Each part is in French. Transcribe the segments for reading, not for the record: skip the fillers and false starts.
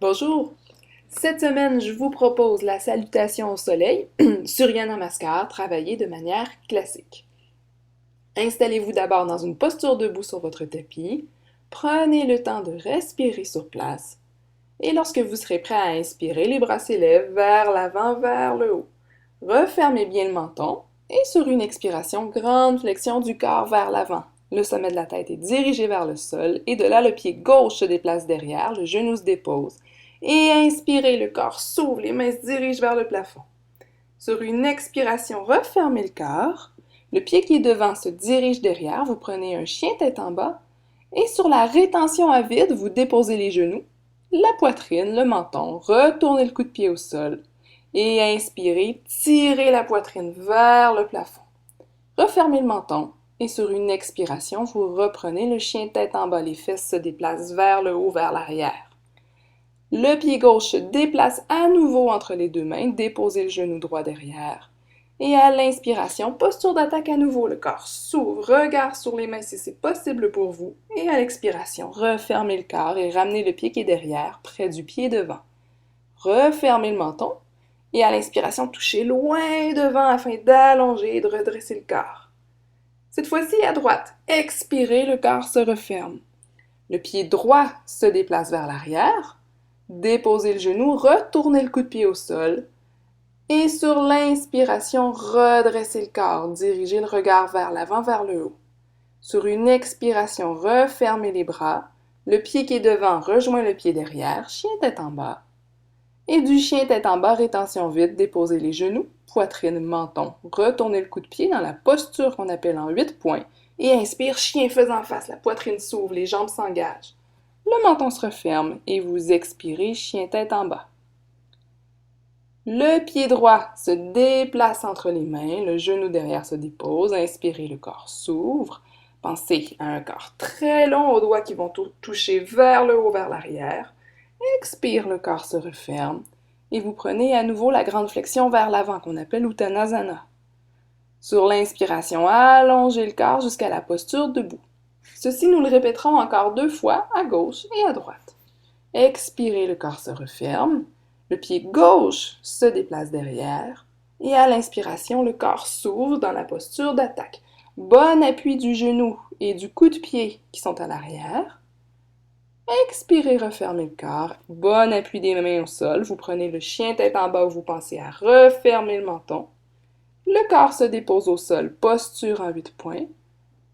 Bonjour! Cette semaine, je vous propose la salutation au soleil, Surya Namaskar, travaillée de manière classique. Installez-vous d'abord dans une posture debout sur votre tapis. Prenez le temps de respirer sur place. Et lorsque vous serez prêt à inspirer, les bras s'élèvent vers l'avant, vers le haut. Refermez bien le menton et sur une expiration, grande flexion du corps vers l'avant. Le sommet de la tête est dirigé vers le sol et de là, le pied gauche se déplace derrière, le genou se dépose. Et inspirez, le corps s'ouvre, les mains se dirigent vers le plafond. Sur une expiration, refermez le corps. Le pied qui est devant se dirige derrière, vous prenez un chien tête en bas. Et sur la rétention à vide, vous déposez les genoux, la poitrine, le menton, retournez le coup de pied au sol. Et inspirez, tirez la poitrine vers le plafond. Refermez le menton. Et sur une expiration, vous reprenez le chien tête en bas. Les fesses se déplacent vers le haut, vers l'arrière. Le pied gauche se déplace à nouveau entre les deux mains. Déposez le genou droit derrière. Et à l'inspiration, posture d'attaque à nouveau. Le corps s'ouvre, regard sur les mains si c'est possible pour vous. Et à l'expiration, refermez le corps et ramenez le pied qui est derrière, près du pied devant. Refermez le menton. Et à l'inspiration, touchez loin devant afin d'allonger et de redresser le corps. Cette fois-ci, à droite. Expirez, le corps se referme. Le pied droit se déplace vers l'arrière. Déposez le genou, retournez le coup de pied au sol. Et sur l'inspiration, redressez le corps, dirigez le regard vers l'avant, vers le haut. Sur une expiration, refermez les bras. Le pied qui est devant rejoint le pied derrière, chien tête en bas. Et du chien tête en bas, rétention vide, déposez les genoux, poitrine, menton. Retournez le coup de pied dans la posture qu'on appelle en 8 points. Et inspire, chien faisant face, la poitrine s'ouvre, les jambes s'engagent. Le menton se referme et vous expirez, chien tête en bas. Le pied droit se déplace entre les mains, le genou derrière se dépose, inspirez, le corps s'ouvre. Pensez à un corps très long aux doigts qui vont toucher vers le haut, vers l'arrière. Expire, le corps se referme et vous prenez à nouveau la grande flexion vers l'avant qu'on appelle Uttanasana. Sur l'inspiration, allongez le corps jusqu'à la posture debout. Ceci, nous le répéterons encore 2 fois à gauche et à droite. Expirez, le corps se referme. Le pied gauche se déplace derrière. Et à l'inspiration, le corps s'ouvre dans la posture d'attaque. Bon appui du genou et du coup de pied qui sont à l'arrière. Expirez, refermez le corps. Bon appui des mains au sol. Vous prenez le chien tête en bas où vous pensez à refermer le menton. Le corps se dépose au sol, posture en 8 points.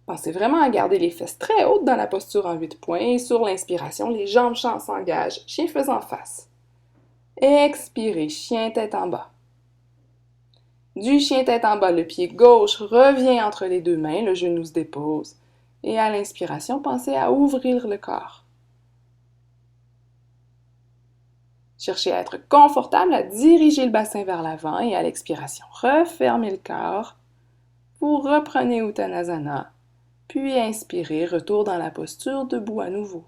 Pensez vraiment à garder les fesses très hautes dans la posture en 8 points et sur l'inspiration, les jambes s'engagent, chien faisant face. Expirez, chien tête en bas. Du chien tête en bas, le pied gauche revient entre les deux mains, le genou se dépose. Et à l'inspiration, pensez à ouvrir le corps. Cherchez à être confortable, à diriger le bassin vers l'avant et à l'expiration, refermez le corps. Vous reprenez Uttanasana. Puis inspirez, retour dans la posture debout à nouveau.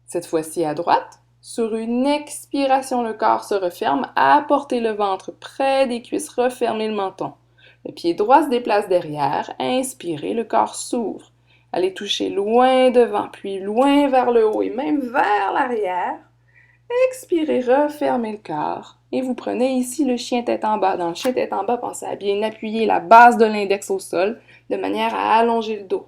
Cette fois-ci à droite. Sur une expiration, le corps se referme. Apportez le ventre près des cuisses, refermez le menton. Le pied droit se déplace derrière. Inspirez, le corps s'ouvre. Allez toucher loin devant, puis loin vers le haut et même vers l'arrière. Expirez, refermez le corps. Et vous prenez ici le chien tête en bas. Dans le chien tête en bas, pensez à bien appuyer la base de l'index au sol de manière à allonger le dos.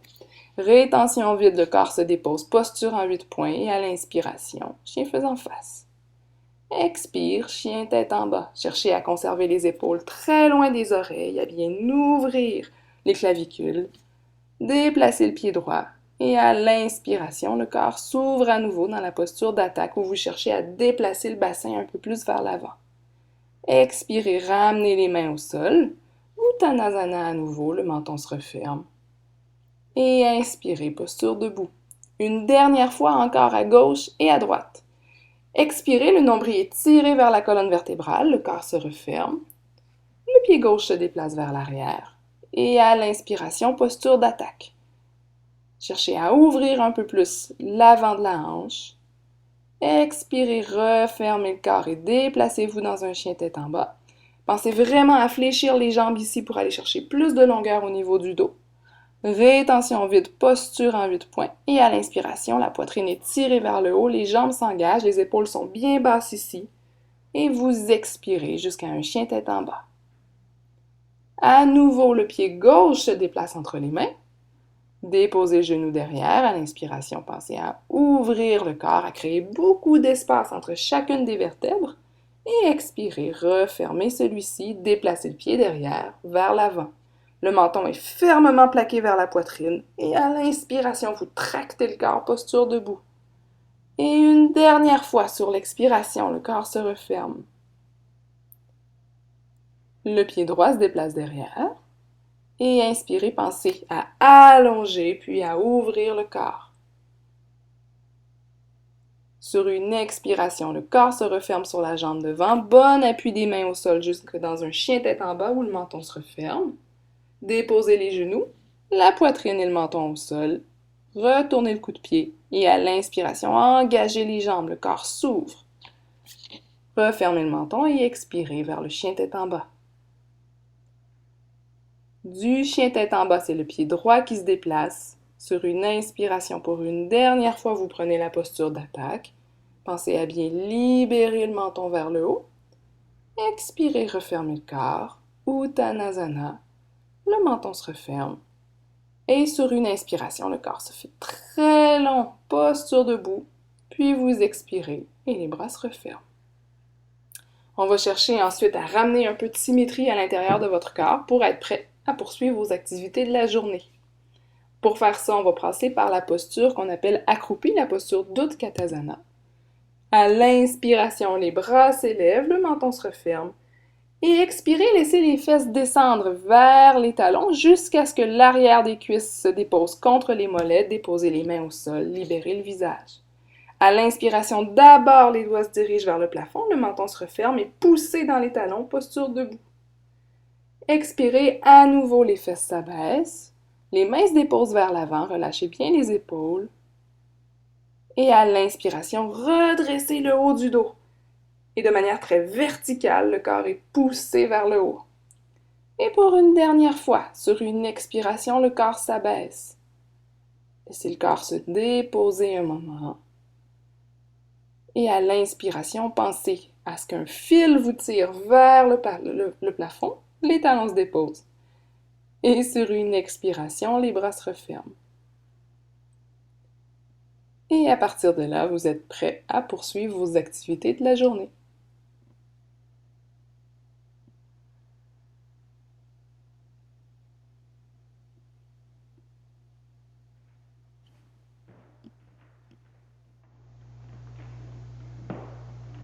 Rétention vide, le corps se dépose, posture en 8 points et à l'inspiration, chien faisant face. Expire, chien tête en bas. Cherchez à conserver les épaules très loin des oreilles, à bien ouvrir les clavicules. Déplacez le pied droit. Et à l'inspiration, le corps s'ouvre à nouveau dans la posture d'attaque où vous cherchez à déplacer le bassin un peu plus vers l'avant. Expirez, ramenez les mains au sol. Uttanasana à nouveau, le menton se referme. Et inspirez, posture debout. Une dernière fois encore à gauche et à droite. Expirez, le nombril est tiré vers la colonne vertébrale, le corps se referme. Le pied gauche se déplace vers l'arrière. Et à l'inspiration, posture d'attaque. Cherchez à ouvrir un peu plus l'avant de la hanche. Expirez, refermez le corps et déplacez-vous dans un chien tête en bas. Pensez vraiment à fléchir les jambes ici pour aller chercher plus de longueur au niveau du dos. Rétention vide, posture en 8 points. Et à l'inspiration, la poitrine est tirée vers le haut, les jambes s'engagent, les épaules sont bien basses ici. Et vous expirez jusqu'à un chien tête en bas. À nouveau, le pied gauche se déplace entre les mains. Déposez le genou derrière. À l'inspiration, pensez à ouvrir le corps, à créer beaucoup d'espace entre chacune des vertèbres. Et expirez, refermez celui-ci, déplacez le pied derrière, vers l'avant. Le menton est fermement plaqué vers la poitrine. Et à l'inspiration, vous tractez le corps, posture debout. Et une dernière fois sur l'expiration, le corps se referme. Le pied droit se déplace derrière. Et inspirez, pensez à allonger puis à ouvrir le corps. Sur une expiration, le corps se referme sur la jambe devant. Bon appui des mains au sol jusque dans un chien tête en bas où le menton se referme. Déposez les genoux, la poitrine et le menton au sol. Retournez le coup de pied et à l'inspiration, engagez les jambes, le corps s'ouvre. Refermez le menton et expirez vers le chien tête en bas. Du chien tête en bas, c'est le pied droit qui se déplace. Sur une inspiration, pour une dernière fois, vous prenez la posture d'attaque. Pensez à bien libérer le menton vers le haut. Expirez, refermez le corps. Uttanasana. Le menton se referme. Et sur une inspiration, le corps se fait très long. Posture debout. Puis vous expirez et les bras se referment. On va chercher ensuite à ramener un peu de symétrie à l'intérieur de votre corps pour être prêt à poursuivre vos activités de la journée. Pour faire ça, on va passer par la posture qu'on appelle accroupie, la posture d'Utkatasana. À l'inspiration, les bras s'élèvent, le menton se referme. Et expirez, laissez les fesses descendre vers les talons jusqu'à ce que l'arrière des cuisses se dépose contre les mollets. Déposez les mains au sol, libérez le visage. À l'inspiration, d'abord les doigts se dirigent vers le plafond, le menton se referme et poussez dans les talons, posture debout. Expirez, à nouveau les fesses s'abaissent, les mains se déposent vers l'avant, relâchez bien les épaules. Et à l'inspiration, redressez le haut du dos. Et de manière très verticale, le corps est poussé vers le haut. Et pour une dernière fois, sur une expiration, le corps s'abaisse. Laissez le corps se déposer un moment. Et à l'inspiration, pensez à ce qu'un fil vous tire vers le plafond, les talons se déposent. Et sur une expiration, les bras se referment. Et à partir de là, vous êtes prêt à poursuivre vos activités de la journée.